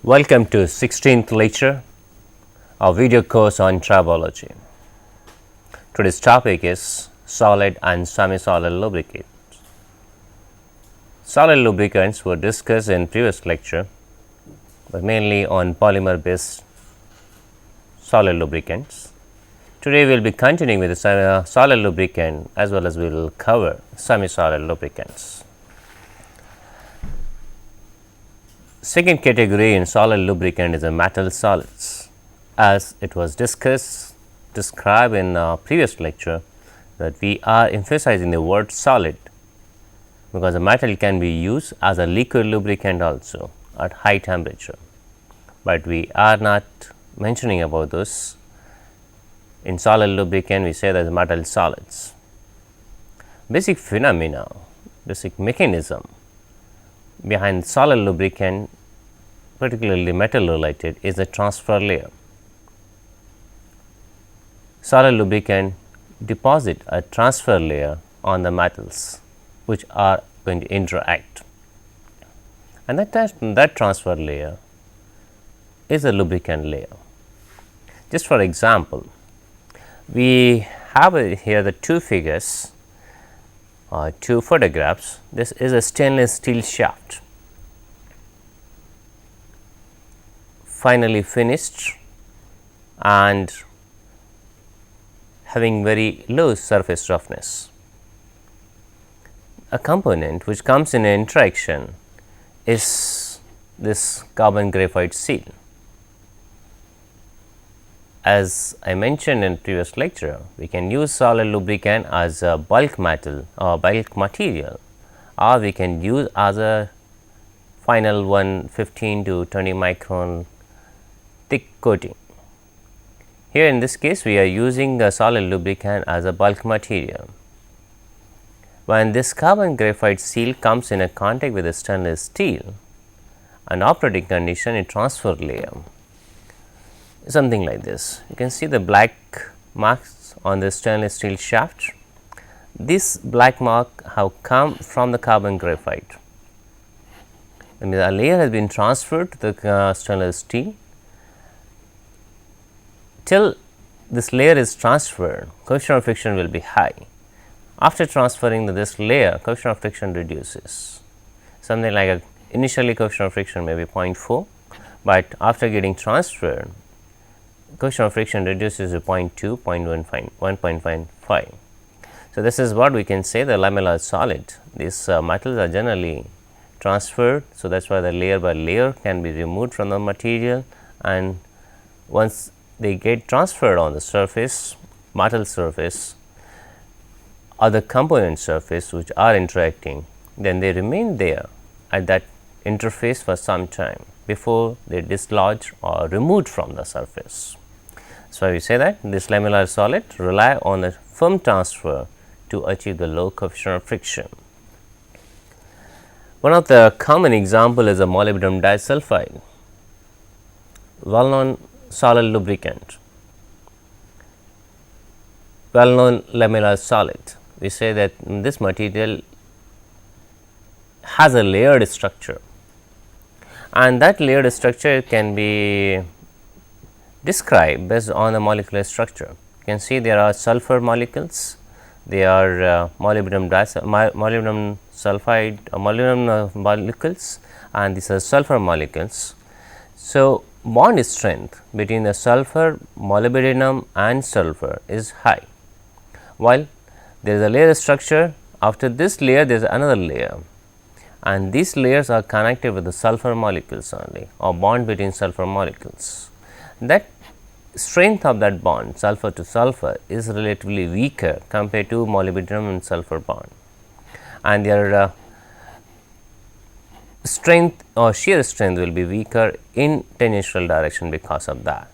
Welcome to 16th lecture of video course on tribology. Today's topic is solid and semi-solid lubricants. Solid lubricants were discussed in previous lecture, but mainly on polymer based solid lubricants. Today we will be continuing with the solid lubricant as well as we will cover semi-solid lubricants. Second category in solid lubricant is the metal solids. As it was described in previous lecture, that we are emphasizing the word solid because the metal can be used as a liquid lubricant also at high temperature, but we are not mentioning about those. In solid lubricant we say that the metal solids. Basic phenomena, basic mechanism behind solid lubricant, particularly metal related, is the transfer layer. Solid lubricant deposit a transfer layer on the metals which are going to interact, and that transfer layer is a lubricant layer. Just for example, we have here the two figures, two photographs. This is a stainless steel shaft, finally finished and having very low surface roughness. A component which comes in interaction is this carbon graphite seal. As I mentioned in previous lecture, we can use solid lubricant as a bulk metal or bulk material, or we can use as a final one 15 to 20 micron thick coating. Here in this case we are using the solid lubricant as a bulk material. When this carbon graphite seal comes in a contact with the stainless steel, an operating condition in transfer layer something like this. You can see the black marks on the stainless steel shaft. This black mark have come from the carbon graphite. I mean, a layer has been transferred to the stainless steel. Till this layer is transferred, coefficient of friction will be high. After transferring this layer, coefficient of friction reduces. Something like a initially coefficient of friction may be 0.4, but after getting transferred, coefficient of friction reduces to 0.2, 0.15, 1.55. So, this is what we can say the lamellar solid. These metals are generally transferred. So, that is why the layer by layer can be removed from the material, and once they get transferred on the surface, metal surface or the component surface which are interacting, then they remain there at that interface for some time before they dislodge or removed from the surface. So, we say that this lamellar solid rely on a firm transfer to achieve the low coefficient of friction. One of the common example is a molybdenum disulfide, well known solid lubricant, well known lamellar solid. We say that this material has a layered structure, and that layered structure can be described based on the molecular structure. You can see there are sulfur molecules, they are molybdenum sulfide molybdenum molecules, and these are sulfur molecules. So, bond strength between the sulfur, molybdenum and sulfur is high, while there is a layer structure. After this layer there is another layer, and these layers are connected with the sulfur molecules only, or bond between sulfur molecules. That strength of that bond sulfur to sulfur is relatively weaker compared to molybdenum and sulfur bond, and their strength or shear strength will be weaker in tangential direction because of that.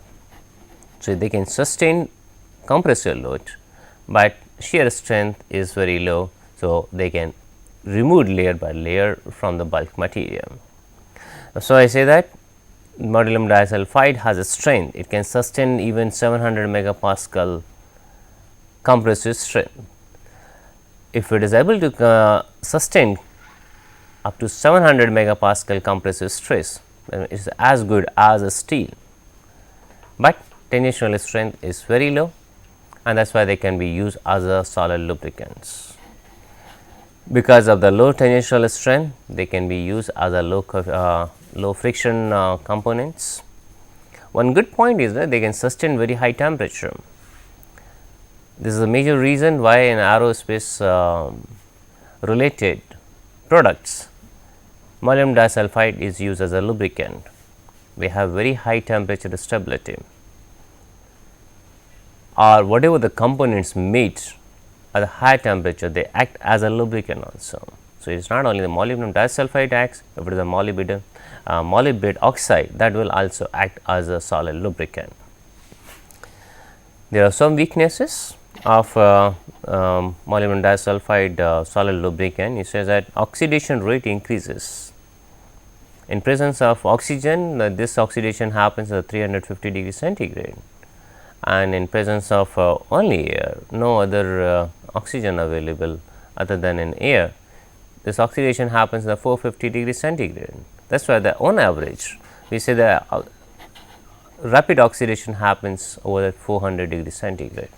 So, they can sustain compressive load, but shear strength is very low. So, they can remove layer by layer from the bulk material. So, I say that molybdenum disulfide has a strength, it can sustain even 700 megapascal compressive strength. If it is able to sustain up to 700 megapascal compressive stress, is as good as a steel, but tangential strength is very low, and that is why they can be used as a solid lubricants. Because of the low tangential strength, they can be used as a low friction components. One good point is that they can sustain very high temperature. This is a major reason why in aerospace related products, molybdenum disulfide is used as a lubricant. We have very high temperature stability, or whatever the components made at a high temperature, they act as a lubricant also. So, it is not only the molybdenum disulfide acts, but it is the molybdenum oxide that will also act as a solid lubricant. There are some weaknesses of molybdenum disulfide solid lubricant. It says that oxidation rate increases. In presence of oxygen, this oxidation happens at 350 degrees centigrade, and in presence of only air, no other oxygen available other than in air, this oxidation happens at 450 degrees centigrade. That is why the on average we say the rapid oxidation happens over at 400 degrees centigrade.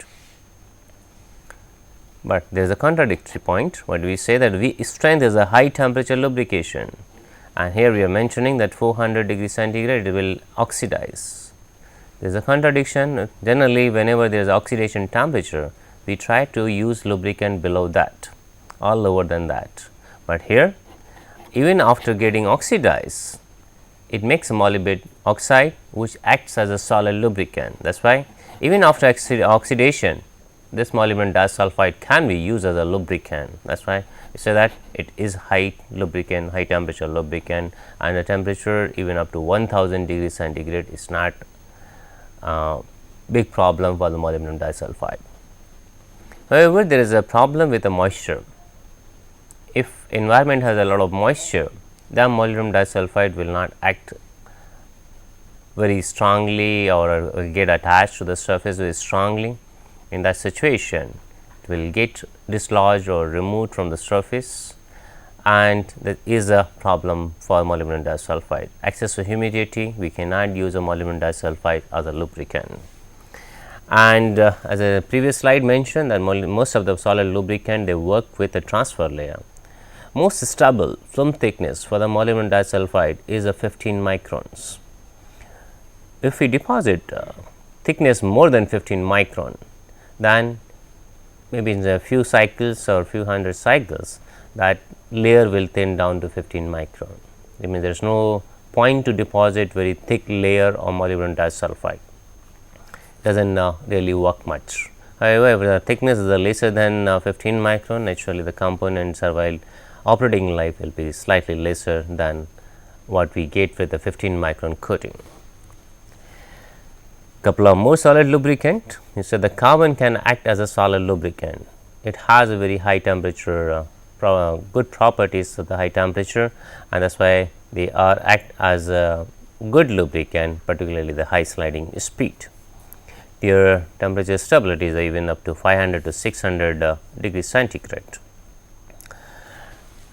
But there is a contradictory point, what we say that strength is a high temperature lubrication, and here we are mentioning that 400 degrees centigrade it will oxidize. There is a contradiction. Generally, whenever there is oxidation temperature, we try to use lubricant below that or lower than that, but here even after getting oxidized, it makes a molybdenum oxide which acts as a solid lubricant. That is why even after oxidation, this molybdenum disulfide can be used as a lubricant. That is why we say that it is high lubricant, high temperature lubricant, and the temperature even up to 1000 degrees centigrade is not big problem for the molybdenum disulfide. However, there is a problem with the moisture. If environment has a lot of moisture, then molybdenum disulfide will not act very strongly or get attached to the surface very strongly. In that situation, it will get dislodged or removed from the surface, and that is a problem for molybdenum disulfide. Access to humidity, we cannot use a molybdenum disulfide as a lubricant. And as a previous slide mentioned, that most of the solid lubricant they work with a transfer layer. Most stable film thickness for the molybdenum disulfide is a 15 microns. If we deposit thickness more than 15 micron, then maybe in a few cycles or few hundred cycles, that layer will thin down to 15 micron. I mean, there is no point to deposit very thick layer of molybdenum disulfide. Does not really work much. However, if the thickness is lesser than 15 micron, naturally the components are while operating life will be slightly lesser than what we get with the 15 micron coating. Couple of more solid lubricant. So, the carbon can act as a solid lubricant. It has a very high temperature, good properties of the high temperature, and that is why they are act as a good lubricant, particularly the high sliding speed. Their temperature stability is even up to 500 to 600 degrees centigrade.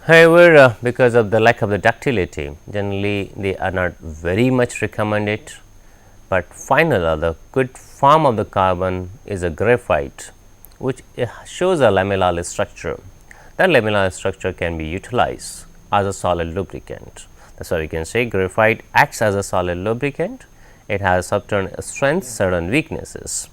However, because of the lack of the ductility, generally they are not very much recommended, but final the good form of the carbon is a graphite, which shows a lamellar structure. That lamellar structure can be utilized as a solid lubricant. That is why we can say graphite acts as a solid lubricant. It has certain strengths, certain weaknesses.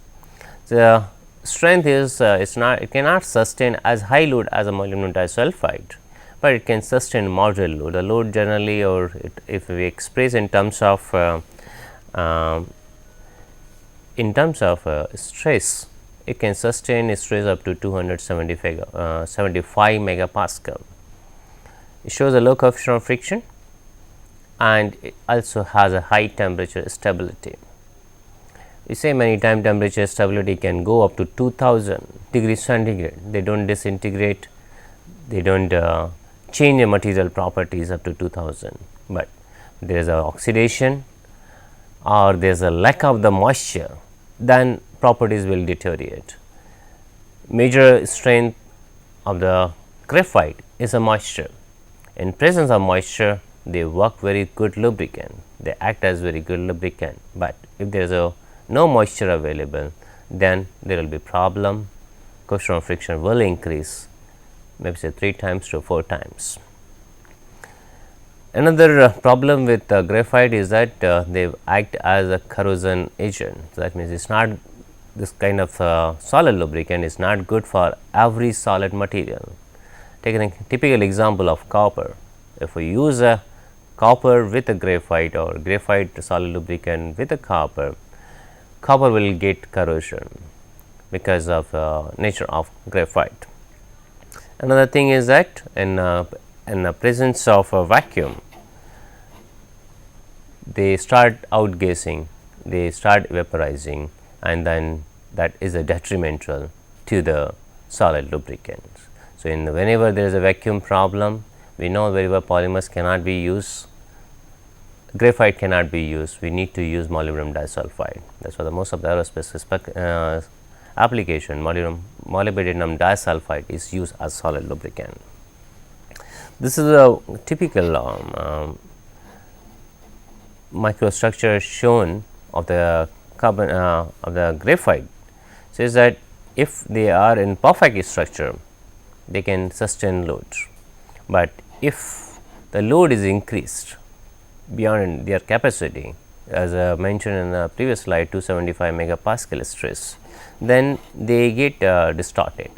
The strength is it cannot sustain as high load as a molybdenum disulfide, but it can sustain moderate load. The load generally, or if we express in terms of stress, it can sustain stress up to 275 megapascal. It shows a low coefficient of friction, and it also has a high temperature stability. We say many times temperature stability can go up to 2000 degrees centigrade. They do not disintegrate, they do not change the material properties up to 2000, but there is a oxidation or there is a lack of the moisture, then properties will deteriorate. Major strength of the graphite is a moisture. In presence of moisture, they work very good lubricant, they act as very good lubricant, but if there is no moisture available, then there will be problem, coefficient of friction will increase, maybe say 3 times to 4 times. Another problem with graphite is that they act as a corrosion agent. So, that means it is not this kind of solid lubricant is not good for every solid material. Take a typical example of copper. If we use a copper with a graphite or graphite solid lubricant with a copper, copper will get corrosion because of nature of graphite. Another thing is that in the presence of a vacuum, they start outgassing, they start vaporizing, and then that is a detrimental to the solid lubricants. So, whenever there is a vacuum problem, we know very well polymers cannot be used, graphite cannot be used, we need to use molybdenum disulfide. That is why the most of the aerospace application molybdenum disulfide is used as solid lubricant. This is a typical microstructure shown of the carbon of the graphite. Says that if they are in perfect structure, they can sustain load, but if the load is increased beyond their capacity, as mentioned in the previous slide, 275 megapascal stress, then they get distorted,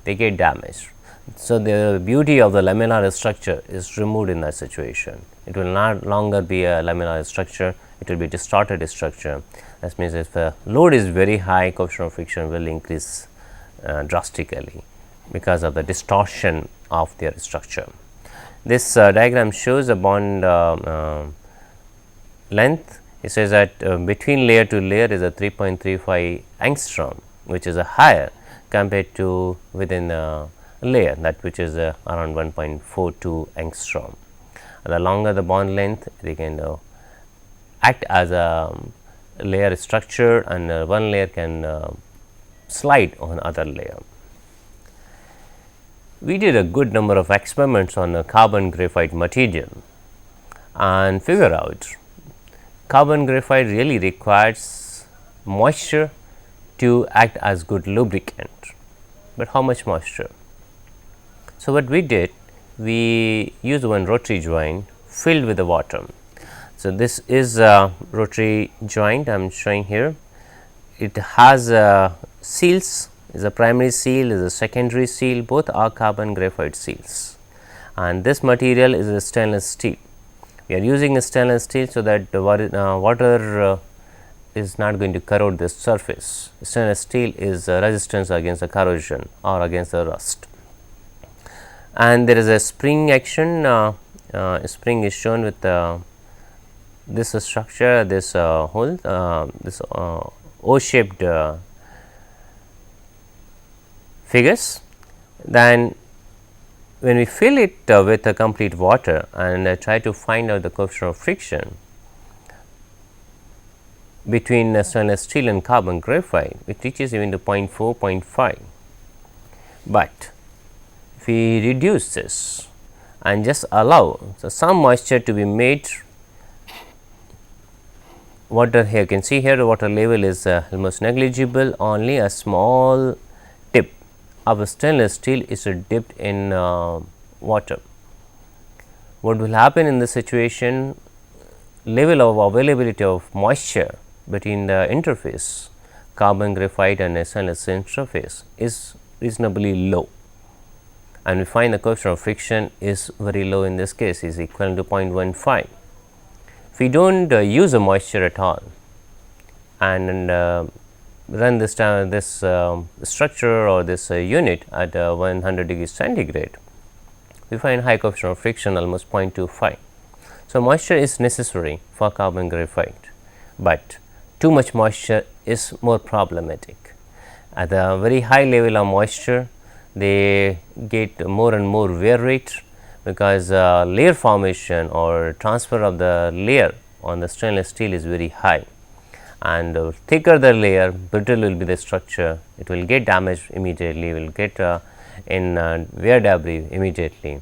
they get damaged. So, the beauty of the lamellar structure is removed in that situation. It will not longer be a lamellar structure, it will be distorted structure. That means, if the load is very high, coefficient of friction will increase drastically because of the distortion of their structure. This diagram shows the bond length. It says that between layer to layer is a 3.35 angstrom, which is a higher compared to within a layer, that which is around 1.42 angstrom. The longer the bond length, they can act as a layer structure, and one layer can slide on other layer. We did a good number of experiments on a carbon graphite material and figure out carbon graphite really requires moisture to act as good lubricant, but how much moisture? So, what we did, we used one rotary joint filled with the water. So, this is a rotary joint I am showing here. It has seals, is a primary seal, is a secondary seal, both are carbon graphite seals, and this material is a stainless steel. We are using a stainless steel, so that the water is not going to corrode this surface. Stainless steel is resistance against the corrosion or against the rust. And there is a spring action, spring is shown with this structure, this hole, this O-shaped figures. Then when we fill it with a complete water and try to find out the coefficient of friction between stainless steel and carbon graphite, it reaches even to 0.4, 0.5. But if we reduce this and just allow some moisture to be made, water here, you can see here the water level is almost negligible, only a small tip of a stainless steel is dipped in water. What will happen in this situation, level of availability of moisture between the interface carbon graphite and stainless interface is reasonably low, and we find the coefficient of friction is very low, in this case is equivalent to 0.15. If we do not use a moisture at all and run this structure or this unit at 100 degrees centigrade, we find high coefficient of friction almost 0.25. So, moisture is necessary for carbon graphite, but too much moisture is more problematic. At a very high level of moisture, they get more and more wear rate, because layer formation or transfer of the layer on the stainless steel is very high, and thicker the layer, brittle will be the structure, it will get damaged immediately, will get in wear debris immediately.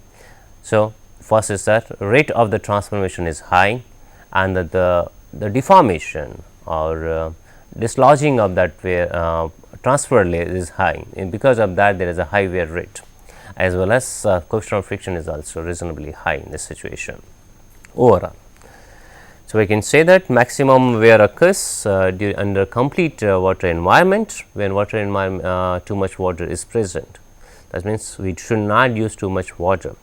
So, First is that rate of the transformation is high, and that the deformation or dislodging of that transfer layer is high, and because of that there is a high wear rate, as well as coefficient of friction is also reasonably high in this situation overall. So, we can say that maximum wear occurs under complete water environment, when water environment too much water is present. That means, we should not use too much water,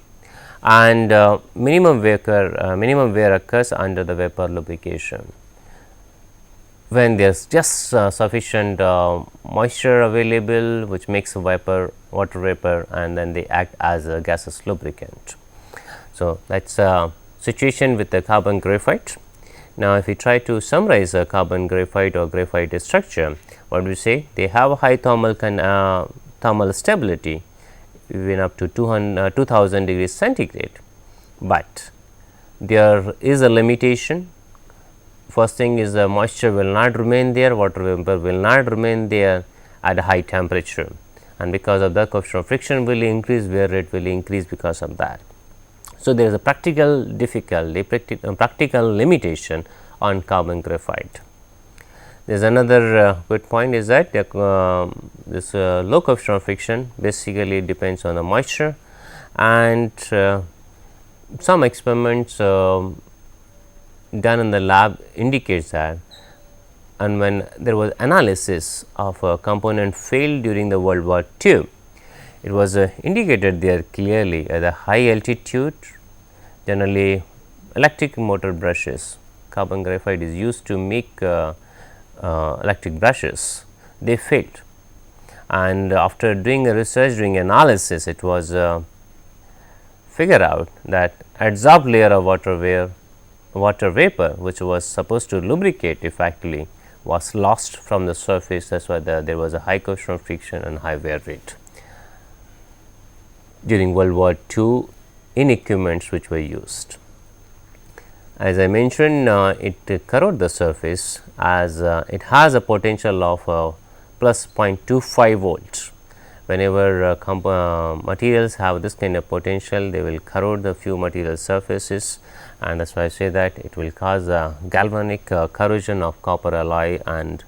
and minimum wear occurs under the vapor lubrication, when there is just sufficient moisture available, which makes a water vapor, and then they act as a gaseous lubricant. So, that is a situation with the carbon graphite. Now, if we try to summarize a carbon graphite or graphite structure, what we say? They have a high thermal stability even up to 2000 degrees centigrade, but there is a limitation. First thing is the moisture will not remain there, water vapor will not remain there at a high temperature, and because of that coefficient of friction will increase, wear rate will increase because of that. So, there is a practical difficulty, practical limitation on carbon graphite. There is another good point is that this low coefficient of friction basically depends on the moisture, and some experiments done in the lab indicates that, and when there was analysis of a component failed during the World War II, it was indicated there clearly at a high altitude, generally electric motor brushes, carbon graphite is used to make electric brushes, they failed, and after doing a research, doing analysis, it was figured out that adsorbed layer of water vapor, which was supposed to lubricate effectively, was lost from the surface. That is why there was a high coefficient of friction and high wear rate during World War II in equipments which were used. As I mentioned, it corrodes the surface, as it has a potential of plus 0.25 volts. Whenever materials have this kind of potential, they will corrode the few material surfaces, and that is why I say that it will cause a galvanic corrosion of copper alloy and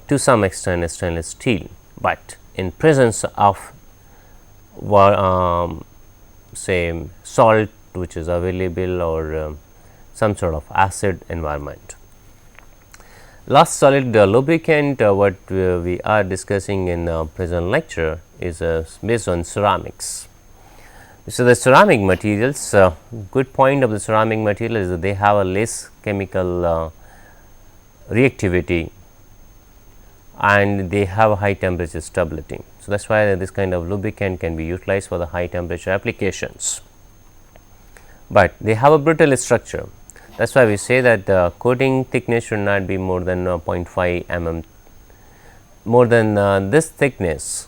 to some extent stainless steel, but in presence of say salt which is available, or some sort of acid environment. Last solid lubricant what we are discussing in present lecture is based on ceramics. So, the ceramic materials, good point of the ceramic material is that they have a less chemical reactivity, and they have a high temperature stability. So, that is why this kind of lubricant can be utilized for the high temperature applications, but they have a brittle structure. That is why we say that the coating thickness should not be more than 0.5 mm. More than this thickness,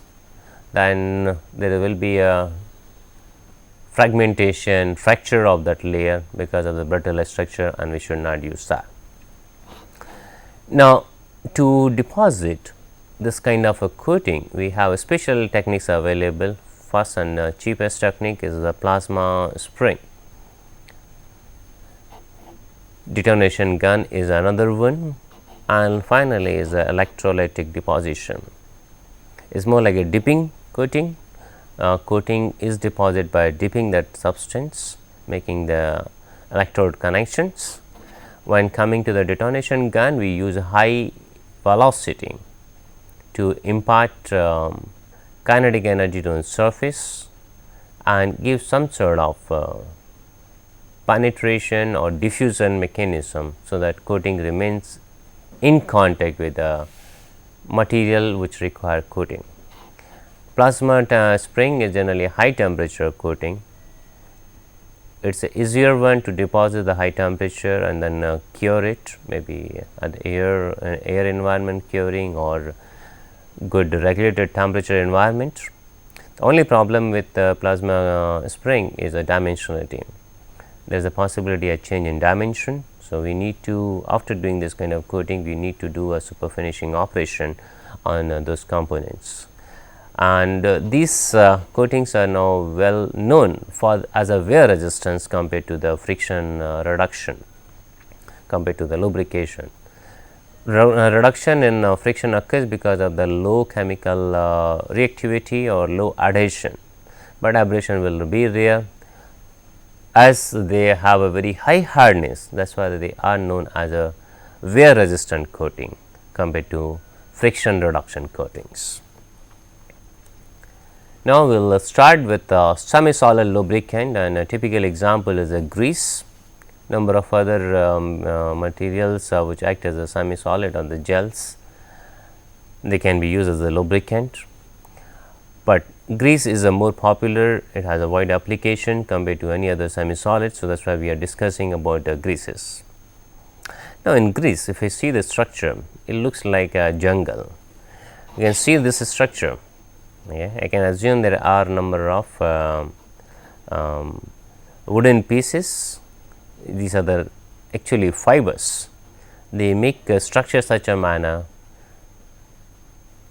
then there will be a fragmentation, fracture of that layer because of the brittle structure, and we should not use that. Now, to deposit this kind of a coating, we have special techniques available. First and cheapest technique is the plasma spring. Detonation gun is another one, and finally is the electrolytic deposition. It is more like a dipping coating. Coating is deposited by dipping that substance, making the electrode connections. When coming to the detonation gun, we use a high velocity to impart kinetic energy to the surface and give some sort of penetration or diffusion mechanism, so that coating remains in contact with the material which require coating. Plasma spring is generally high temperature coating. It is a easier one to deposit the high temperature and then cure it, maybe at air environment curing or good regulated temperature environment. The only problem with plasma spring is a dimensionality. There is a possibility of change in dimension. So, we need to, after doing this kind of coating, we need to do a super finishing operation on those components. and these coatings are now well known for as a wear resistance compared to the friction reduction, compared to the lubrication. Reduction in friction occurs because of the low chemical reactivity or low adhesion, but abrasion will be rare as they have a very high hardness. That is why they are known as a wear resistant coating compared to friction reduction coatings. Now, we will start with semi solid lubricant, and a typical example is a grease. Number of other materials which act as a semi solid on the gels, they can be used as a lubricant, but grease is a more popular, it has a wide application compared to any other semi solid. So, that is why we are discussing about greases. Now, in grease, if you see the structure, it looks like a jungle. You can see this structure. I can assume there are number of wooden pieces. These are the actually fibers. They make a structure such a manner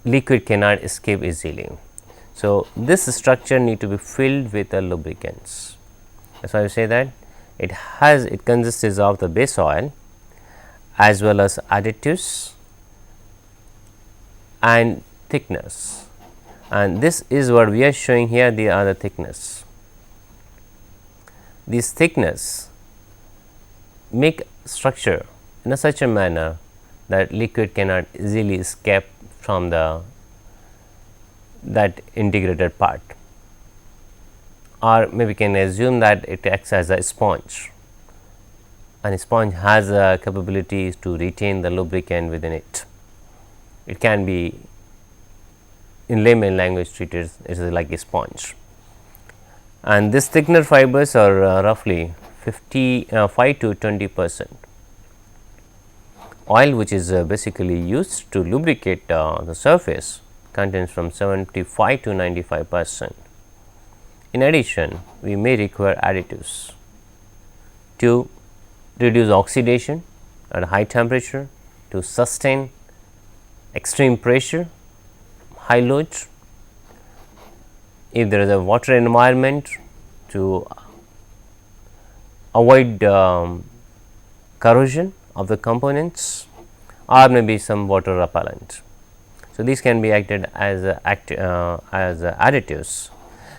liquid cannot escape easily. So, this structure need to be filled with the lubricants. That is why I say that it consists of the base oil as well as additives and thickness, and this is what we are showing here, the other thickness. This thickness make structure in such a manner that liquid cannot easily escape from that integrated part, or maybe can assume that it acts as a sponge, and a sponge has a capability to retain the lubricant within it. It can be, in layman language, treated as like a sponge, and this thickener fibers are roughly 5 to 20%. Oil which is basically used to lubricate the surface contains from 75 to 95%. In addition, we may require additives to reduce oxidation at a high temperature, to sustain extreme pressure, high loads. If there is a water environment, to avoid corrosion of the components, or maybe some water repellent. So, these can be acted as additives.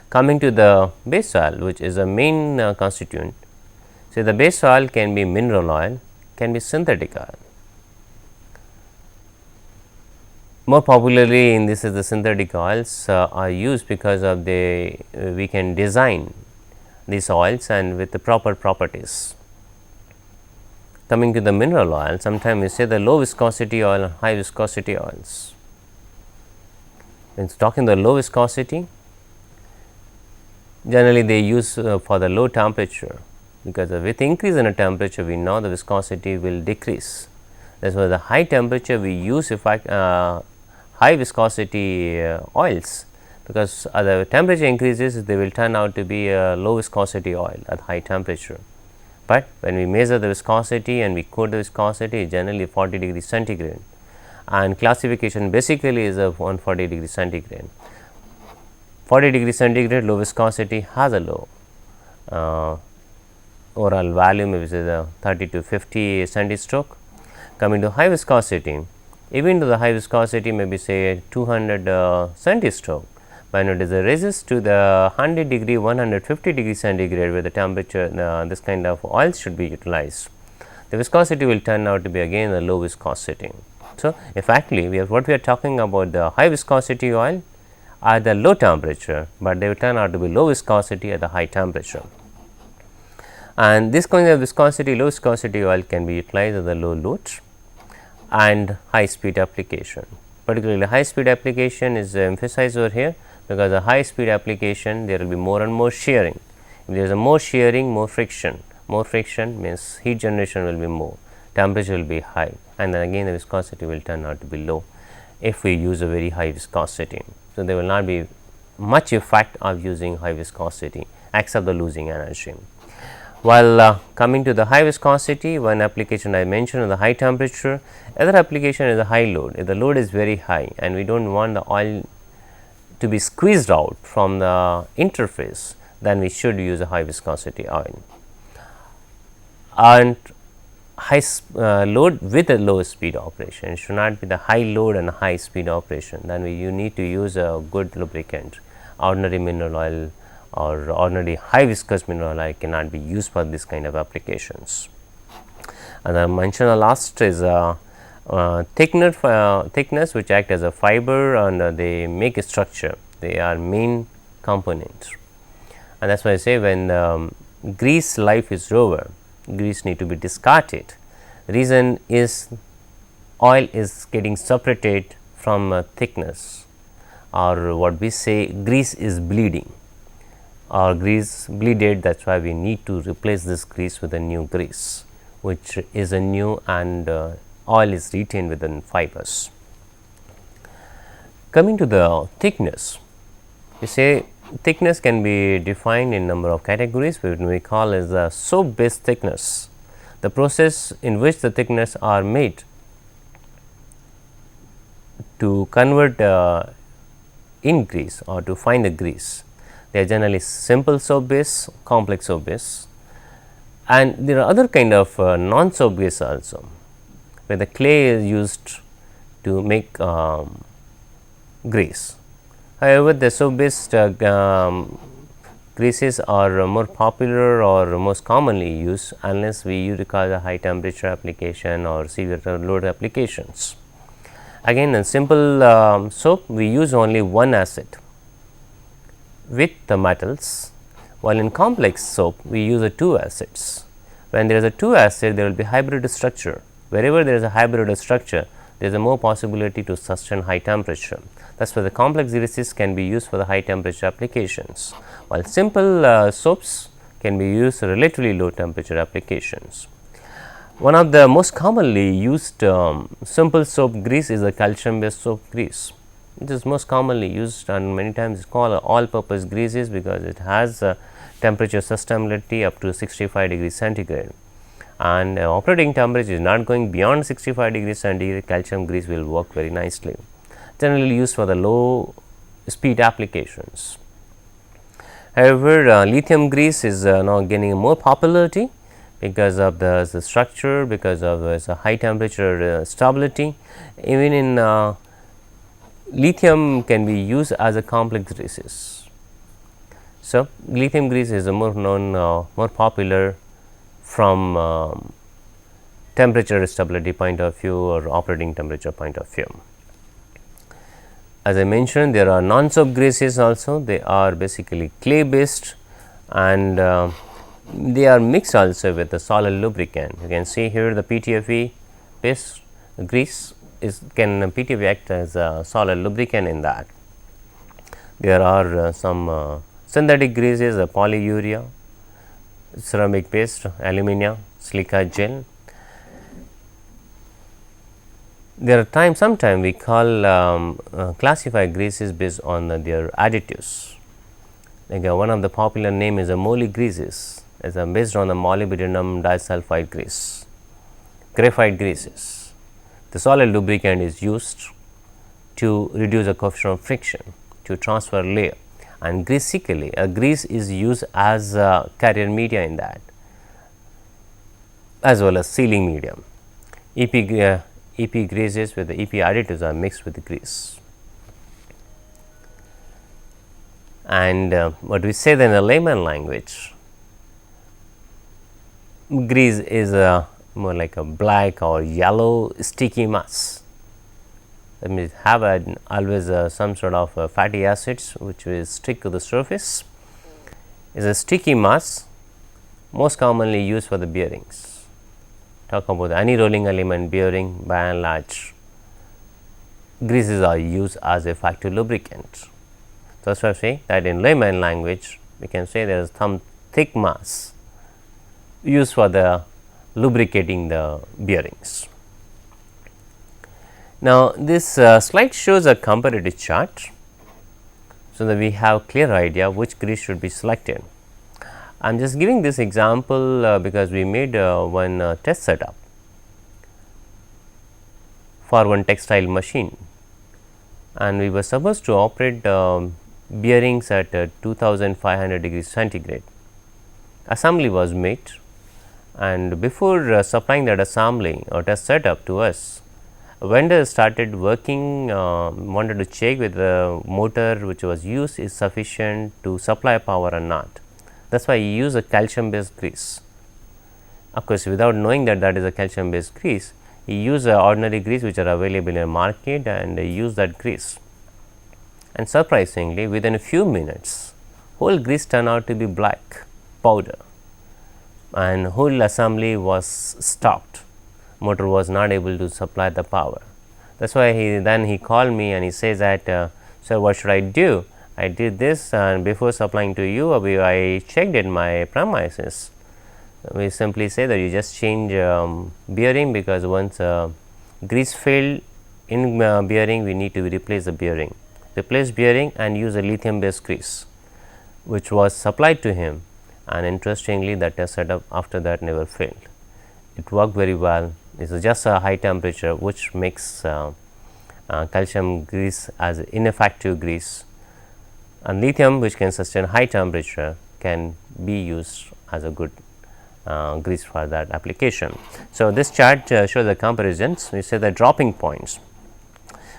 Coming to the base oil, which is a main constituent. So, the base oil can be mineral oil, can be synthetic oil. More popularly in this is the synthetic oils are used because of we can design these oils and with the proper properties. Coming to the mineral oil, sometimes we say the low viscosity oil and high viscosity oils. When talking the low viscosity, generally they use for the low temperature, because with increase in a temperature we know the viscosity will decrease. That is why the high temperature we use high viscosity oils, because as the temperature increases they will turn out to be a low viscosity oil at high temperature. But when we measure the viscosity and we code the viscosity, generally 40 degrees centigrade, and classification basically is of 140 degrees centigrade. 40 degrees centigrade low viscosity has a low overall value, maybe it is 30 to 50 centistroke. Coming to high viscosity, even to the high viscosity maybe say 200 centistroke, but it is a resist to the 100 degree 150 degree centigrade where the temperature this kind of oil should be utilized. The viscosity will turn out to be again a low viscosity. So, effectively what we are talking about the high viscosity oil at the low temperature, but they will turn out to be low viscosity at the high temperature. And this kind of viscosity, low viscosity oil can be utilized at the low loads and high speed application. Particularly high speed application is emphasized over here, because the high speed application there will be more and more shearing. If there is a more shearing, more friction means heat generation will be more, temperature will be high, and then again the viscosity will turn out to be low if we use a very high viscosity. So, there will not be much effect of using high viscosity except the losing energy. While coming to the high viscosity, one application I mentioned on the high temperature, other application is a high load. If the load is very high and we do not want the oil to be squeezed out from the interface, then we should use a high viscosity oil. And high load with a low speed operation, it should not be the high load and high speed operation, then you need to use a good lubricant. Ordinary mineral oil or ordinary high viscous mineral oil cannot be used for this kind of applications. And I mentioned the last is thickness which act as a fiber, and they make a structure, they are main components. And that is why I say when grease life is over, grease need to be discarded. Reason is oil is getting separated from thickness, or what we say grease is bleeding or grease bleeded. That is why we need to replace this grease with a new grease, which is a new and oil is retained within fibers. Coming to the thickness, we say thickness can be defined in number of categories, which we call as the soap based thickness, the process in which the thickness are made to convert in grease or to find the grease. They are generally simple soap base, complex soap base, and there are other kind of non soap base also, where the clay is used to make grease. However, the soap based greases are more popular or most commonly used unless we require a high temperature application or severe load applications. Again, in simple soap we use only one acid with the metals, while in complex soap we use two acids. When there is a two acid, there will be hybrid structure. Wherever there is a hybrid structure, there is a more possibility to sustain high temperature. That is why the complex greases can be used for the high temperature applications, while simple soaps can be used for relatively low temperature applications. One of the most commonly used simple soap grease is the calcium based soap grease. It is most commonly used, and many times it is called all purpose greases because it has temperature sustainability up to 65 degrees centigrade, and operating temperature is not going beyond 65 degrees centigrade. Calcium grease will work very nicely, generally used for the low speed applications. However, lithium grease is now gaining more popularity because of the structure, because of its high temperature stability. Even in lithium can be used as a complex greases. So, lithium grease is a more known, more popular from temperature stability point of view or operating temperature point of view. As I mentioned, there are non soap greases also. They are basically clay based, and they are mixed also with the solid lubricant. You can see here the PTFE based grease is PTFE act as a solid lubricant in that. There are some synthetic greases, polyurea, ceramic paste, alumina, silica gel. There are sometimes we call classify greases based on their additives. Like one of the popular name is a moly greases, is based on the molybdenum disulfide grease, graphite greases. The solid lubricant is used to reduce the coefficient of friction, to transfer layer, and basically a grease is used as a carrier media in that, as well as sealing medium. EP greases with the EP additives are mixed with the grease. And what we say then in the layman language, grease is more like a black or yellow sticky mass. That means have always some sort of fatty acids which will stick to the surface. Is a sticky mass, most commonly used for the bearings. Talk about any rolling element bearing, by and large greases are used as a factory lubricant. So, that is why I say that in layman language we can say there is some thick mass used for the lubricating the bearings. Now, this slide shows a comparative chart, so that we have clear idea which grease should be selected. I am just giving this example because we made one test setup for one textile machine, and we were supposed to operate bearings at 2500 degrees centigrade. Assembly was made, and before supplying that assembly or test setup to us, vendor started working, wanted to check whether the motor which was used is sufficient to supply power or not. That is why he used a calcium based grease. Of course, without knowing that that is a calcium based grease, he used ordinary grease which are available in the market, and use that grease. And surprisingly, within a few minutes, whole grease turned out to be black powder, and whole assembly was stopped. Motor was not able to supply the power. That is why he called me and he says that, sir, what should I do? I did this, and before supplying to you, I checked in my premises. We simply say that you just change bearing, because once grease failed in bearing, we need to replace the bearing. Replace bearing and use a lithium based grease, which was supplied to him, and interestingly that test setup after that never failed. It worked very well. It is just a high temperature which makes calcium grease as ineffective grease, and lithium, which can sustain high temperature, can be used as a good grease for that application. So, this chart shows the comparisons. We say the dropping points.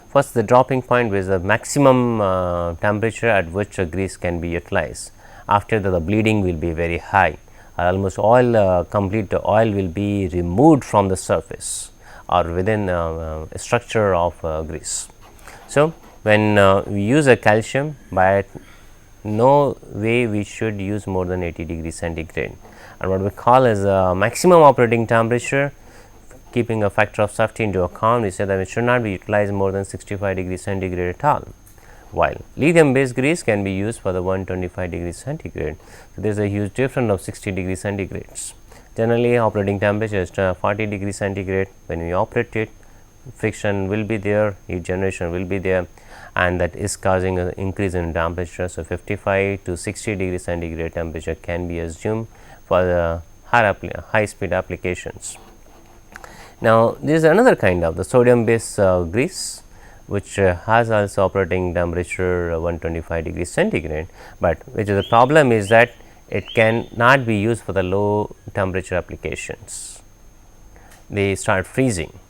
First, the dropping point is the maximum temperature at which a grease can be utilized. After that, the bleeding will be very high. Almost all complete oil will be removed from the surface or within structure of grease. So, when we use a calcium, by no way we should use more than 80 degrees centigrade, and what we call as a maximum operating temperature, keeping a factor of safety into account, we say that it should not be utilized more than 65 degrees centigrade at all, while lithium based grease can be used for the 125 degrees centigrade. So, there is a huge difference of 60 degrees centigrades. Generally, operating temperature is 40 degrees centigrade. When we operate it, friction will be there, heat generation will be there, and that is causing an increase in temperature. So, 55 to 60 degrees centigrade temperature can be assumed for the high speed applications. Now, there is another kind of the sodium based grease, which has also operating temperature 125 degrees centigrade, but which is the problem is that it can not be used for the low temperature applications. They start freezing,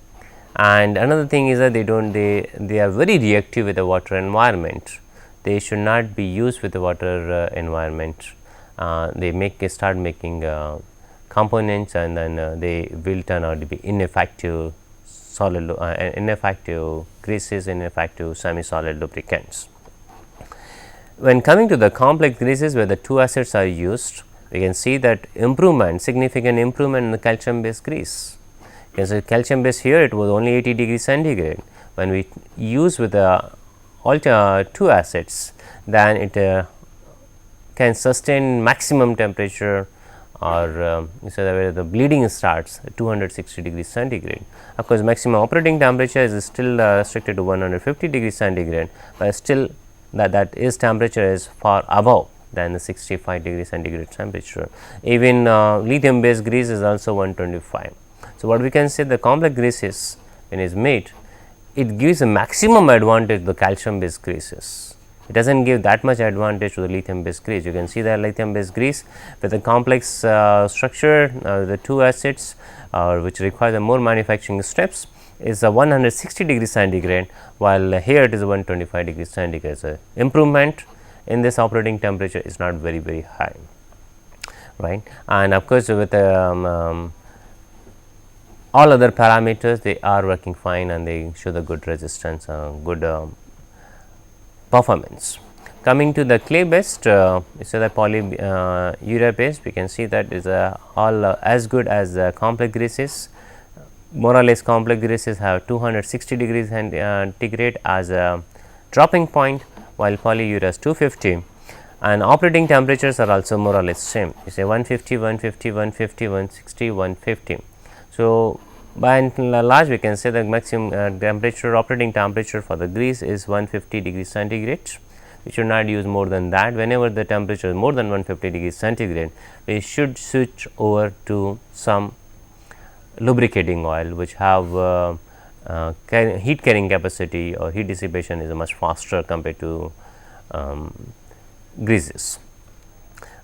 and another thing is that they are very reactive with the water environment. They should not be used with the water environment. They start making components, and then they will turn out to be ineffective solid ineffective greases, ineffective semi solid lubricants. When coming to the complex greases where the two acids are used, we can see that significant improvement in the calcium based grease. Because the calcium base here, it was only 80 degrees centigrade. When we use with the two acids, then it can sustain maximum temperature, or so that the bleeding starts at 260 degrees centigrade. Of course, maximum operating temperature is still restricted to 150 degrees centigrade, but still that is temperature is far above than the 65 degrees centigrade temperature. Even lithium based grease is also 125. So, what we can say, the complex greases when it is made, it gives a maximum advantage to the calcium based greases. It does not give that much advantage to the lithium based grease. You can see the lithium based grease with a complex structure, the two acids which require the more manufacturing steps, is 160 degrees centigrade, while here it is 125 degrees centigrade. So, improvement in this operating temperature is not very high, right. And of course, with all other parameters, they are working fine and they show the good resistance, good performance. Coming to the clay based, so the polyurea based, we can see that is all as good as complex greases. More or less complex greases have 260 degrees centigrade as a dropping point, while polyurea is 250, and operating temperatures are also more or less same. You say 150, 150, 150, 160, 150. So, by and large we can say the maximum operating temperature for the grease is 150 degrees centigrade. We should not use more than that. Whenever the temperature is more than 150 degrees centigrade, we should switch over to some lubricating oil which have heat carrying capacity or heat dissipation is much faster compared to greases.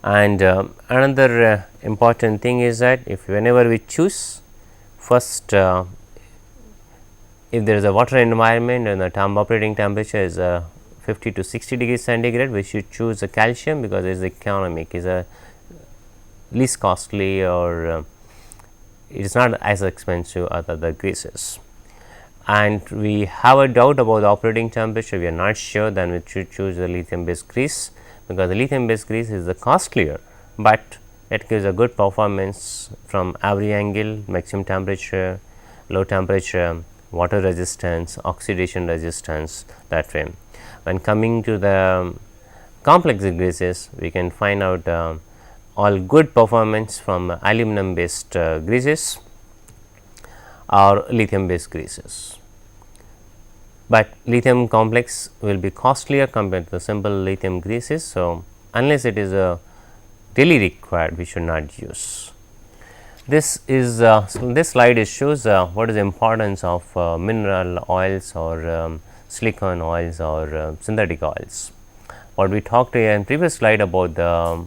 And another important thing is that if whenever we choose first, if there is a water environment and the operating temperature is 50 to 60 degrees centigrade, we should choose the calcium because it is economic, is a least costly, or it is not as expensive as other greases. And we have a doubt about the operating temperature, we are not sure, then we should choose the lithium based grease, because the lithium based grease is the costlier, but it gives a good performance from every angle, maximum temperature, low temperature, water resistance, oxidation resistance, that way. When coming to the complex greases, we can find out all good performance from aluminum based greases or lithium based greases, but lithium complex will be costlier compared to the simple lithium greases. So, unless it is really required, we should not use. This is so this slide shows what is the importance of mineral oils or silicone oils or synthetic oils. What we talked in previous slide about the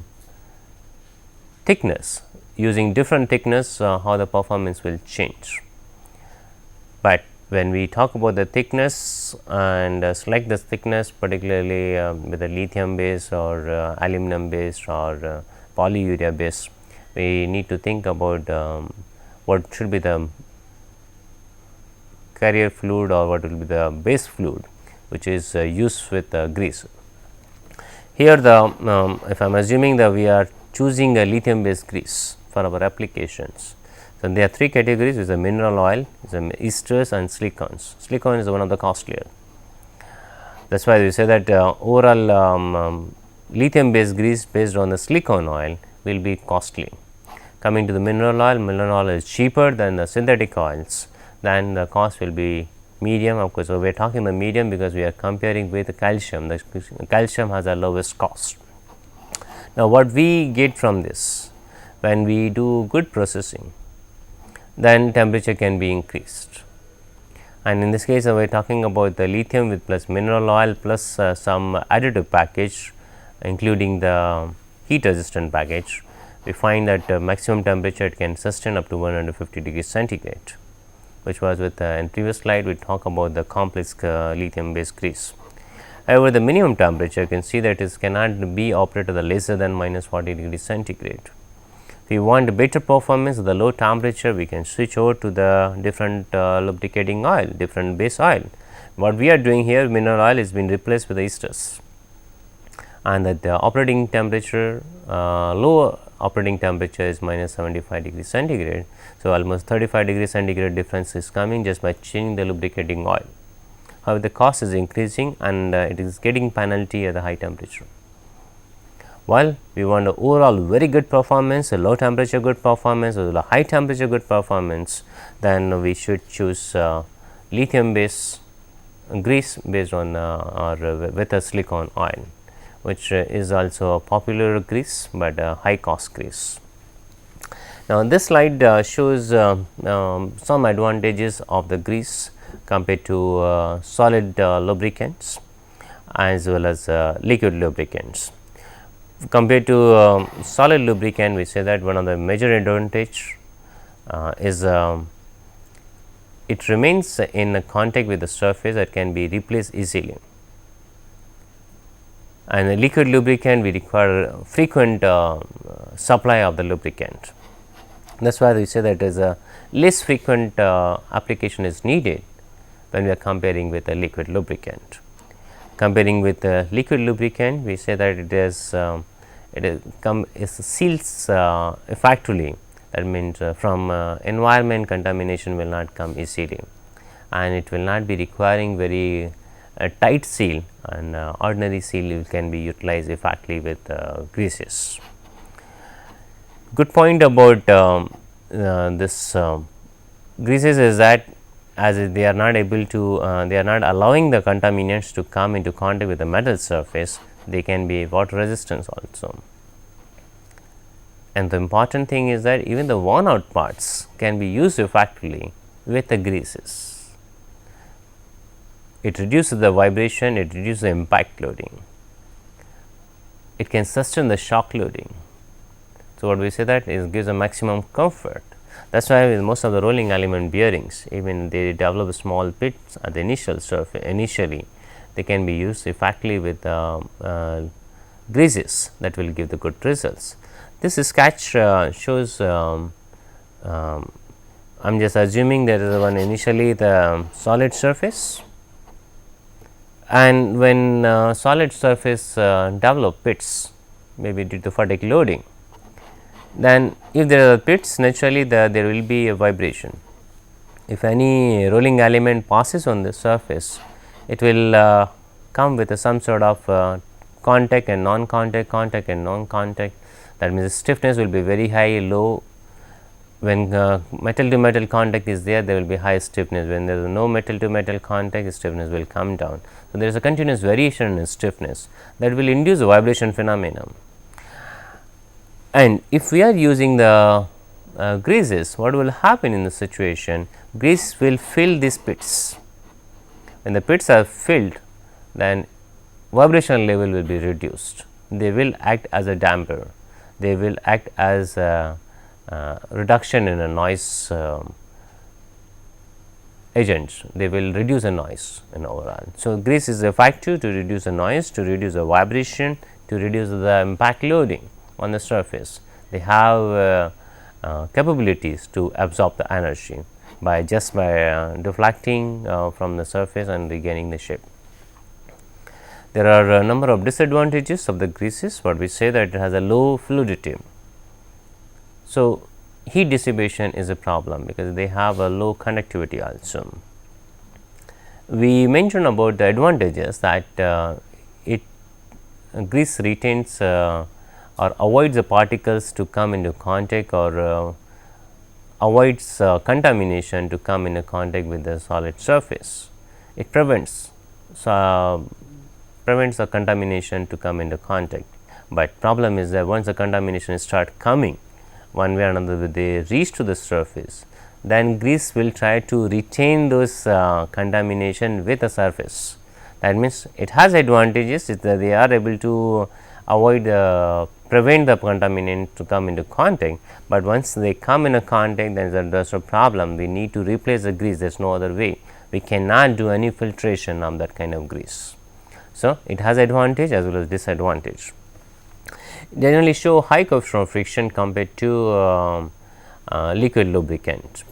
thickness, using different thickness how the performance will change. But when we talk about the thickness and select this thickness, particularly with a lithium base or aluminum base or polyurea base, we need to think about what should be the carrier fluid or what will be the base fluid which is used with grease. Here the if I am assuming that we are choosing a lithium based grease for our applications. So, there are three categories, is a mineral oil, is a esters and silicones. Silicone is one of the costlier. That is why we say that overall lithium based grease based on the silicone oil will be costly. Coming to the mineral oil is cheaper than the synthetic oils, then the cost will be medium. Of course, so we are talking the medium because we are comparing with the calcium. The calcium has the lowest cost. Now, what we get from this, when we do good processing, then temperature can be increased, and in this case we are talking about the lithium with plus mineral oil plus some additive package, including the heat resistant package. We find that maximum temperature it can sustain up to 150 degrees centigrade, which was with in previous slide we talk about the complex lithium based grease. However, the minimum temperature you can see that it cannot be operated at lesser than minus 40 degrees centigrade. If we want better performance at the low temperature, we can switch over to the different lubricating oil, different base oil. What we are doing here, mineral oil is been replaced with esters, and that the operating temperature, low operating temperature is minus 75 degrees centigrade. So, almost 35 degrees centigrade difference is coming just by changing the lubricating oil. However, the cost is increasing and it is getting penalty at the high temperature. While we want a overall very good performance, a low temperature good performance or a high temperature good performance, then we should choose lithium based grease based on or with a silicone oil, which is also a popular grease, but a high cost grease. Now, this slide shows some advantages of the grease compared to solid lubricants as well as liquid lubricants. Compared to solid lubricant, we say that one of the major advantage is it remains in contact with the surface that can be replaced easily, and a liquid lubricant we require frequent supply of the lubricant. That is why we say that is a less frequent application is needed when we are comparing with a liquid lubricant. Comparing with a liquid lubricant, we say that it seals effectively. That means from environment contamination will not come easily, and it will not be requiring very tight seal, and ordinary seal can be utilized effectively with greases. Good point about this greases is that as they are not able to they are not allowing the contaminants to come into contact with the metal surface, they can be water resistant also. And the important thing is that even the worn out parts can be used effectively with the greases. it reduces the vibration, it reduces the impact loading, it can sustain the shock loading. So, what we say that it gives a maximum comfort. That is why with most of the rolling element bearings, even they develop small pits at the initial surface. Initially, they can be used effectively with greases that will give the good results. This sketch shows I am just assuming there is one initially the solid surface, and when solid surface develop pits, maybe due to fatigue loading, then if there are pits, naturally there will be a vibration. If any rolling element passes on the surface, it will come with some sort of contact and non-contact, contact and non-contact. That means the stiffness will be very high, low. When metal to metal contact is there, there will be high stiffness. When there is no metal to metal contact, stiffness will come down. So, there is a continuous variation in stiffness that will induce a vibration phenomenon. And if we are using the greases, what will happen in the situation? Grease will fill these pits. When the pits are filled, then vibration level will be reduced. They will act as a damper. They will act as a reduction in a noise agent. They will reduce the noise in overall. So, grease is effective to reduce the noise, to reduce the vibration, to reduce the impact loading on the surface. They have capabilities to absorb the energy by deflecting from the surface and regaining the shape. There are a number of disadvantages of the greases. What we say that it has a low fluidity. So, heat dissipation is a problem because they have a low conductivity also. We mentioned about the advantages that grease retains or avoids the particles to come into contact or avoids contamination to come into contact with the solid surface. It prevents the contamination to come into contact, but problem is that once the contamination start coming, one way or another they reach to the surface, then grease will try to retain those contamination with the surface. That means, it has advantages is that they are able to avoid prevent the contaminant to come into contact, but once they come in a contact, then there is a problem. We need to replace the grease, there is no other way. We cannot do any filtration of that kind of grease. So, it has advantage as well as disadvantage. Generally show high coefficient of friction compared to liquid lubricant,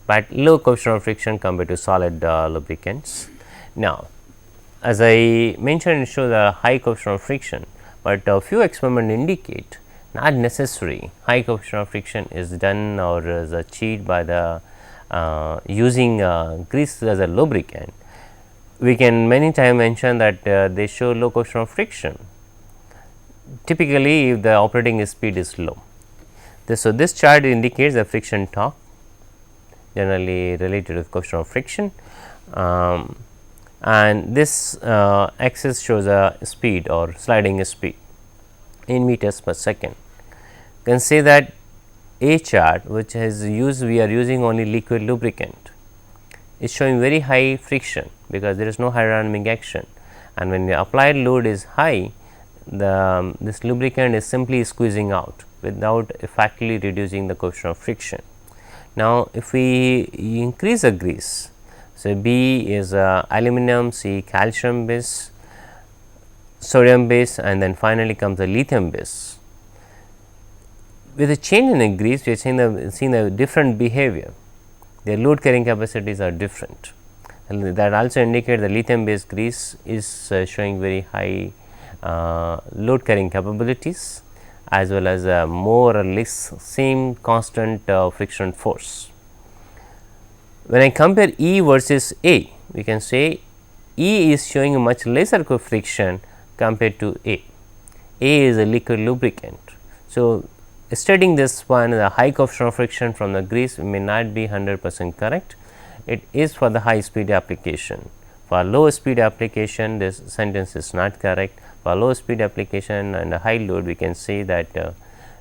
but low coefficient of friction compared to solid lubricants. Now, as I mentioned, it shows a high coefficient of friction, but a few experiments indicate not necessary high coefficient of friction is done or is achieved by the using grease as a lubricant. We can many times mention that they show low coefficient of friction. Typically, if the operating speed is low. So, this chart indicates the friction torque generally related to coefficient of friction, and this axis shows a speed or sliding speed in meters per second. You can say that A chart, which has used, we are using only liquid lubricant, is showing very high friction because there is no hydrodynamic action, and when the applied load is high, this lubricant is simply squeezing out without effectively reducing the coefficient of friction. Now, if we increase the grease, so B is aluminum, C calcium base, sodium base, and then finally comes the lithium base. With a change in the grease, we are seeing the different behavior. Their load carrying capacities are different, and that also indicates the lithium based grease is showing very high load carrying capabilities, as well as more or less same constant friction force. When I compare E versus A, we can say E is showing a much lesser friction compared to A. A is a liquid lubricant. So, studying this one, the high coefficient of friction from the grease may not be 100% correct. It is for the high speed application. For low speed application, this sentence is not correct. For low speed application and a high load, we can say that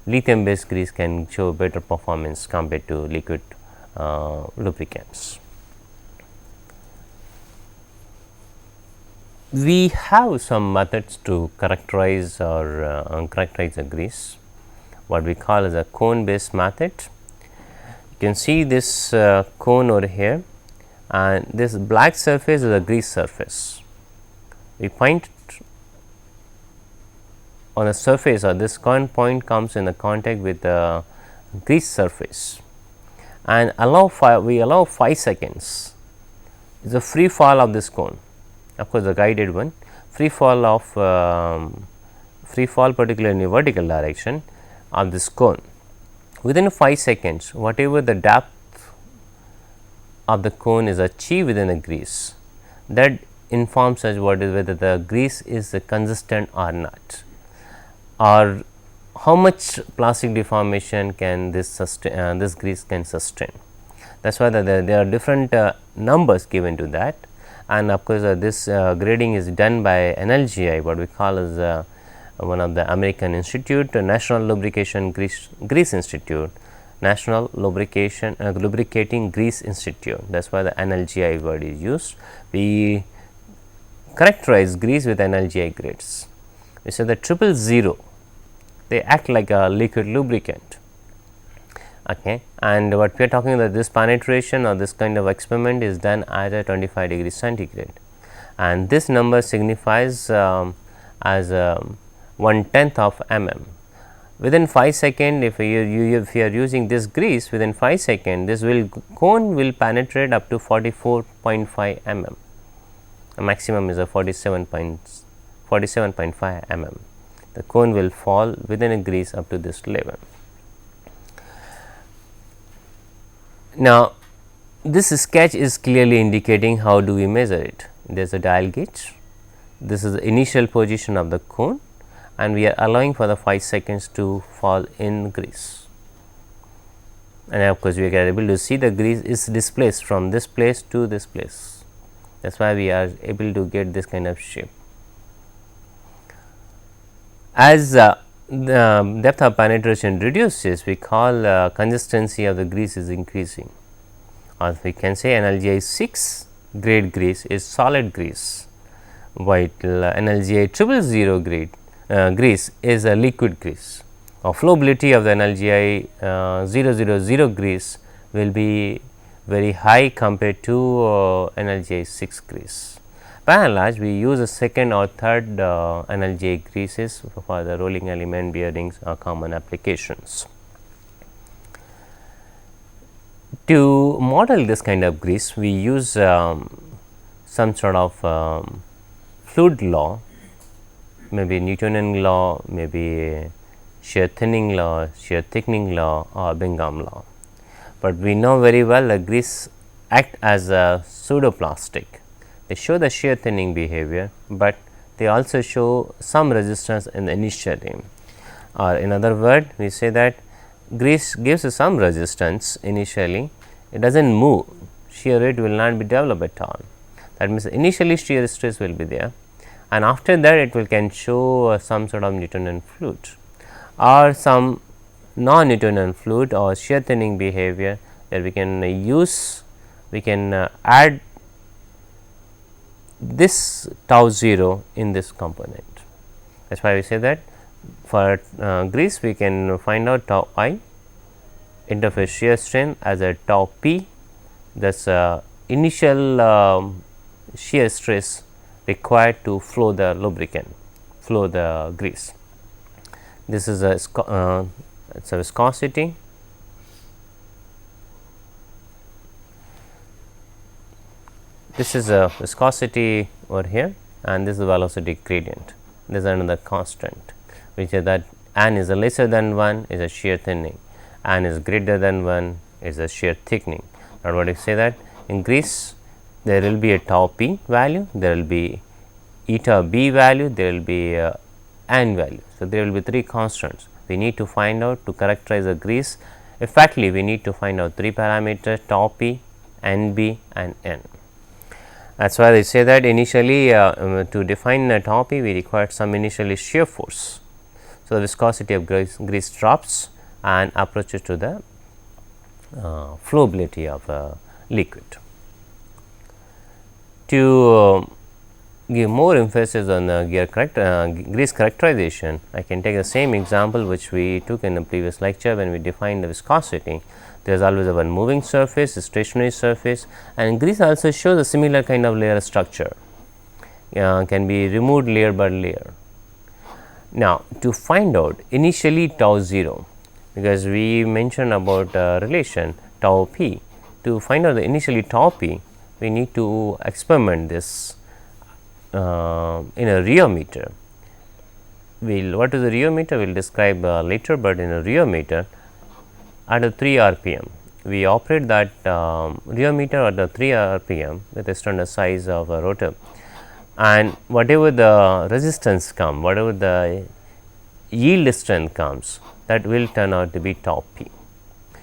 lithium based grease can show better performance compared to liquid lubricants. We have some methods to characterize or characterize a grease, what we call as a cone based method. You can see this cone over here, and this black surface is a grease surface. We point on a surface, or this cone point comes in a contact with the grease surface, and we allow 5 seconds. It is a free fall of this cone, of course the guided one, free fall particularly in the vertical direction of this cone. Within 5 seconds, whatever the depth of the cone is achieved within a grease, that informs us whether the grease is consistent or not, or how much plastic deformation can this grease can sustain. That is why there are different numbers given to that, and of course, this grading is done by NLGI, what we call as one of the American institute, National Lubrication Grease Institute, National Lubricating Grease Institute. That is why the NLGI word is used. We characterize grease with NLGI grades. We say the 000, they act like a liquid lubricant. Okay. And what we are talking about, this penetration or this kind of experiment is done at a 25 degrees centigrade, and this number signifies as 1/10 of mm. Within 5 seconds, if you are using this grease, within 5 seconds, this cone will penetrate up to 44.5 mm. The maximum is a 47.5 mm. The cone will fall within a grease up to this level. Now, this sketch is clearly indicating how do we measure it. There is a dial gauge, this is the initial position of the cone, and we are allowing for the 5 seconds to fall in grease. And of course, we are able to see the grease is displaced from this place to this place. That is why we are able to get this kind of shape. As the depth of penetration reduces, we call consistency of the grease is increasing, or we can say NLGI 6 grade grease is solid grease, while NLGI 000 grade grease is a liquid grease. Or flowability of the NLGI 000 grease will be very high compared to NLGI 6 grease. By and large, we use a second or third NLGI greases for the rolling element bearings or common applications. To model this kind of grease, we use some sort of fluid law, maybe Newtonian law, maybe shear thinning law, shear thickening law, or Bingham law. But we know very well that grease act as a pseudoplastic. They show the shear thinning behavior, but they also show some resistance in the initially, or in other word, we say that grease gives some resistance initially, it does not move, shear rate will not be developed at all. That means, initially shear stress will be there, and after that it can show some sort of Newtonian fluid or some non-Newtonian fluid or shear thinning behavior, that we can add this tau 0 in this component. That is why we say that for grease we can find out tau I interface shear strain as a tau p, that is initial shear stress required to flow the lubricant, flow the grease. This is a it's a viscosity. This is a viscosity over here, and this is the velocity gradient. This is another constant, which is that n is lesser than 1 is a shear thinning, n is greater than 1 is a shear thickening. Now, what I say that in grease there will be a tau p value, there will be eta b value, there will be n value. So, there will be 3 constants. We need to find out to characterize a grease. Effectively, we need to find out 3 parameters tau p, n b, and n. That is why they say that initially to define tau p we required some initially shear force. So, the viscosity of grease drops and approaches to the flowability of a liquid. To give more emphasis on grease characterization, I can take the same example which we took in the previous lecture when we defined the viscosity. There is always a one moving surface, a stationary surface, and grease also shows a similar kind of layer structure, can be removed layer by layer. Now, to find out initially tau 0, because we mentioned about relation tau p, to find out the initially tau p, we need to experiment this in a rheometer. What is a rheometer? We will describe later, but in a rheometer at a 3 rpm, we operate that rheometer at a 3 rpm with a standard size of a rotor, and whatever the resistance come, whatever the yield strength comes, that will turn out to be tau p.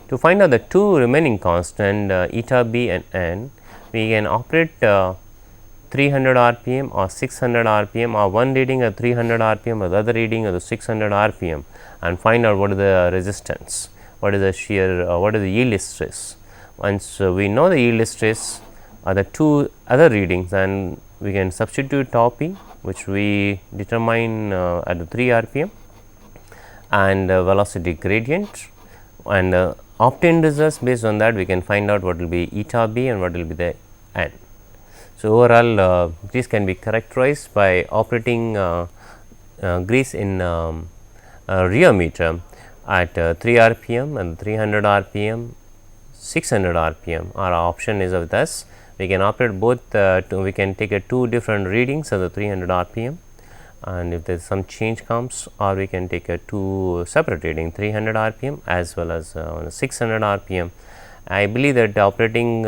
To find out the two remaining constant eta b and n, we can operate 300 rpm or 600 rpm, or one reading at 300 rpm or the other reading at 600 rpm, and find out what is the resistance, what is the shear, what is the yield stress. Once we know the yield stress or the two other readings, and we can substitute tau p, which we determine at the 3 rpm, and velocity gradient, and obtain results. Based on that, we can find out what will be eta b and what will be the n. So, overall grease can be characterized by operating grease in a rheometer at 3 rpm and 300 rpm, 600 rpm. Our option is of this. We can operate both, we can take two different readings at the 300 rpm, and if there is some change comes, or we can take two separate reading 300 rpm as well as 600 rpm. I believe that operating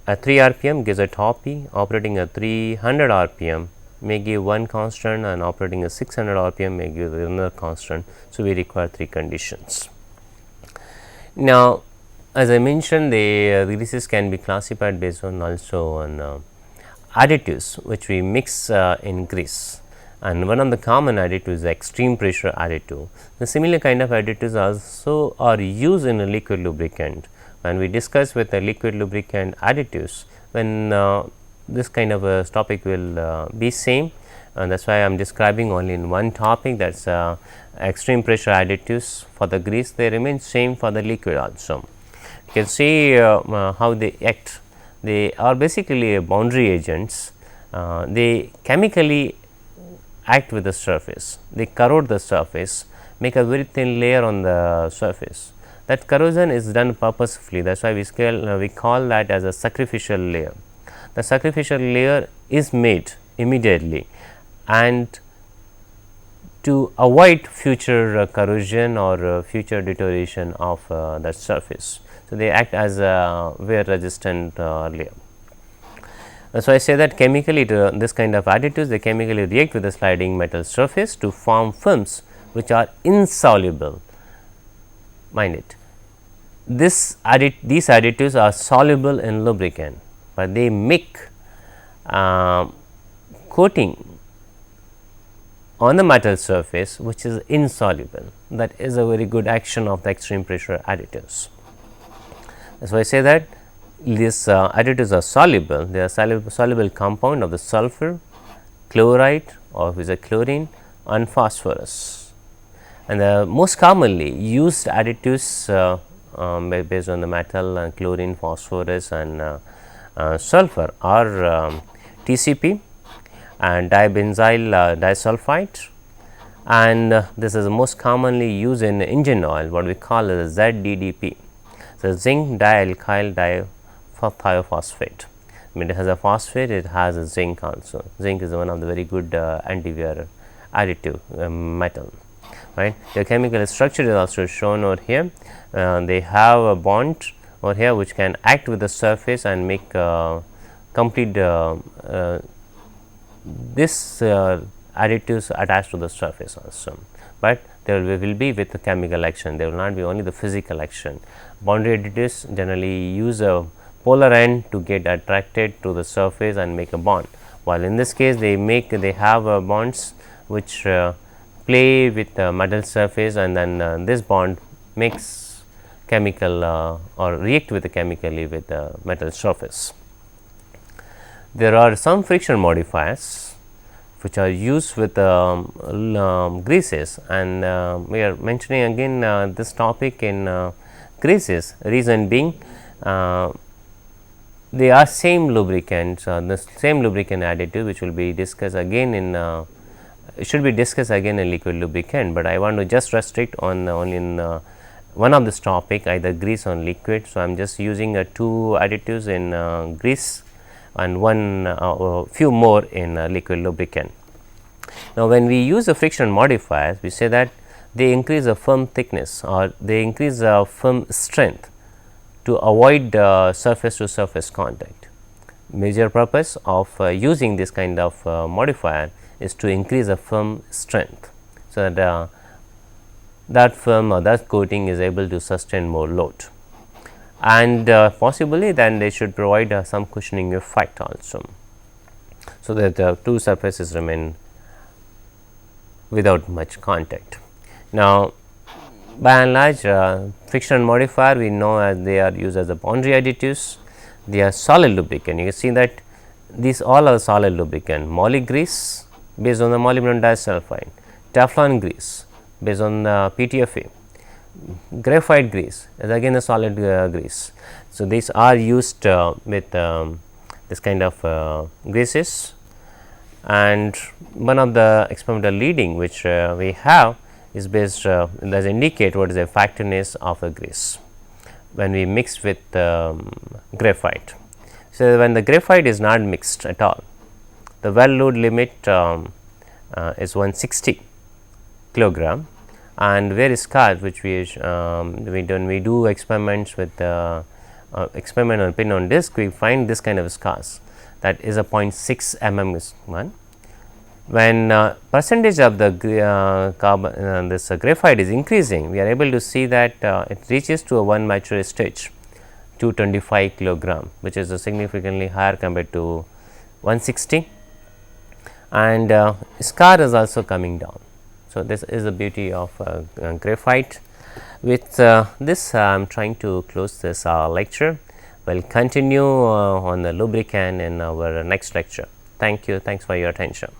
at 3 rpm gives a tau p, operating at 300 rpm may give one constant, and operating at 600 rpm may give another constant. So, we require three conditions. Now, as I mentioned, the greases can be classified based on also on additives which we mix in grease, and one of the common additives is extreme pressure additive. The similar kind of additives also are used in a liquid lubricant. When we discuss with the liquid lubricant additives, when this kind of a topic will be same, and that is why I am describing only in one topic, that is extreme pressure additives for the grease. They remain same for the liquid also. You can see how they act. They are basically boundary agents. They chemically act with the surface, they corrode the surface, make a very thin layer on the surface. That corrosion is done purposefully, that is why we call that as a sacrificial layer. The sacrificial layer is made immediately, and to avoid future corrosion or future deterioration of that surface. So, they act as a wear resistant layer. So, I say that chemically this kind of additives, they chemically react with the sliding metal surface to form films which are insoluble. Mind it, these additives are soluble in lubricant, but they make coating on the metal surface which is insoluble. That is a very good action of the extreme pressure additives. So, I say that these additives are soluble, they are soluble compound of the sulfur, chloride, or which is a chlorine, and phosphorus. And the most commonly used additives based on the metal and chlorine, phosphorus, and sulfur are TCP and dibenzyl disulfide, and this is most commonly used in engine oil, what we call as ZDDP. So, zinc dialkyl thiophosphate. I mean, it has a phosphate, it has a zinc also. Zinc is one of the very good anti-wear additive metal, right. The chemical structure is also shown over here. They have a bond over here which can act with the surface and make complete this additives attached to the surface also, but there will be with the chemical action, there will not be only the physical action. Boundary additives generally use a polar end to get attracted to the surface and make a bond, while in this case they have bonds which play with the metal surface, and then this bond makes chemical or react with the chemically with the metal surface. There are some friction modifiers which are used with greases, and we are mentioning again this topic in greases, reason being they are same lubricants, the same lubricant additive which will be discussed again in should be discussed again in liquid lubricant, but I want to just restrict on only in one of this topic, either grease or liquid. So, I am just using 2 additives in grease and one few more in liquid lubricant. Now, when we use the friction modifiers, we say that they increase the film thickness or they increase the film strength to avoid surface to surface contact. Major purpose of using this kind of modifier is to increase the film strength. So, that that film or that coating is able to sustain more load, and possibly then they should provide some cushioning effect also. So, that the 2 surfaces remain without much contact. Now, by and large friction modifier we know as they are used as a boundary additives, they are solid lubricant. You can see that these all are solid lubricant. Moly grease based on the molybdenum disulfide, Teflon grease based on the PTFE, graphite grease is again a solid grease. So, these are used with this kind of greases, and one of the experimental leading which we have is based does indicate what is the effectiveness of a grease when we mix with graphite. So, when the graphite is not mixed at all, the well load limit is 160 kilogram, and various scars which we do experiments with experiment on pin on disc, we find this kind of scars, that is a 0.6 mm is one. When percentage of the carbon this graphite is increasing, we are able to see that it reaches to a 1 mature stage 225 kilogram, which is a significantly higher compared to 160, and scar is also coming down. So, this is the beauty of graphite. With this I am trying to close this lecture. We will continue on the lubricant in our next lecture. Thank you. Thanks for your attention.